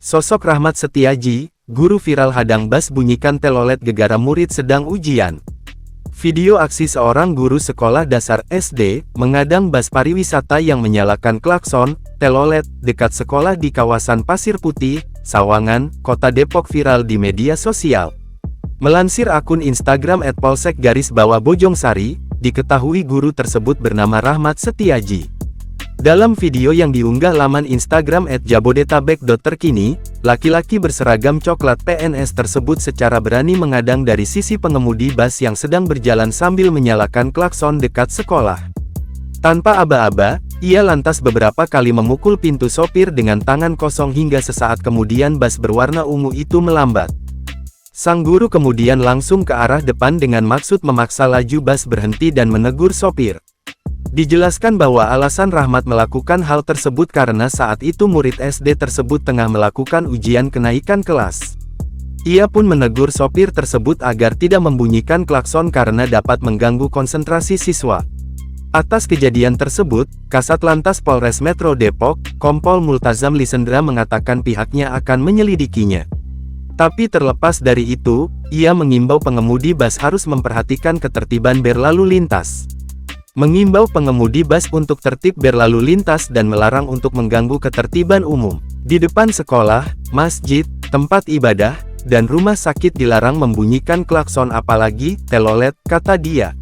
Sosok Rahmat Setiaji, guru viral hadang bas bunyikan telolet gegara murid sedang ujian. Video aksi seorang guru sekolah dasar SD, mengadang bas pariwisata yang menyalakan klakson, telolet, dekat sekolah di kawasan Pasir Putih, Sawangan, Kota Depok viral di media sosial. Melansir akun Instagram @polsek_bojongsari, diketahui guru tersebut bernama Rahmat Setiaji. Dalam video yang diunggah laman Instagram @jabodetabek.terkini, laki-laki berseragam coklat PNS tersebut secara berani mengadang dari sisi pengemudi bas yang sedang berjalan sambil menyalakan klakson dekat sekolah. Tanpa aba-aba, ia lantas beberapa kali memukul pintu sopir dengan tangan kosong hingga sesaat kemudian bas berwarna ungu itu melambat. Sang guru kemudian langsung ke arah depan dengan maksud memaksa laju bas berhenti dan menegur sopir. Dijelaskan bahwa alasan Rahmat melakukan hal tersebut karena saat itu murid SD tersebut tengah melakukan ujian kenaikan kelas. Ia pun menegur sopir tersebut agar tidak membunyikan klakson karena dapat mengganggu konsentrasi siswa. Atas kejadian tersebut, Kasat Lantas Polres Metro Depok, Kompol Multazam Lisendra mengatakan pihaknya akan menyelidikinya. Tapi terlepas dari itu, ia mengimbau pengemudi bas harus memperhatikan ketertiban berlalu lintas. Mengimbau pengemudi bas untuk tertib berlalu lintas dan melarang untuk mengganggu ketertiban umum. Di depan sekolah, masjid, tempat ibadah, dan rumah sakit dilarang membunyikan klakson apalagi telolet, kata dia.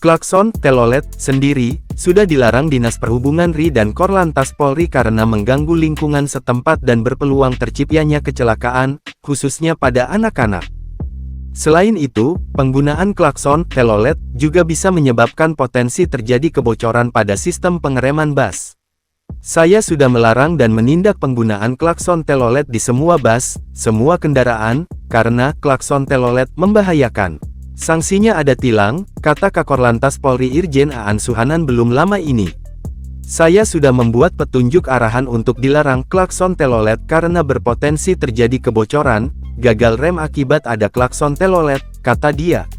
Klakson, telolet, sendiri, sudah dilarang Dinas Perhubungan RI dan Korlantas Polri karena mengganggu lingkungan setempat dan berpeluang terciptanya kecelakaan, khususnya pada anak-anak. Selain itu, penggunaan klakson, telolet, juga bisa menyebabkan potensi terjadi kebocoran pada sistem pengereman bas. Saya sudah melarang dan menindak penggunaan klakson telolet di semua bas, semua kendaraan, karena klakson telolet membahayakan. Sanksinya ada tilang, kata Kakorlantas Polri Irjen Aan Suhanan belum lama ini. Saya sudah membuat petunjuk arahan untuk dilarang klakson telolet karena berpotensi terjadi kebocoran, gagal rem akibat ada klakson telolet, kata dia.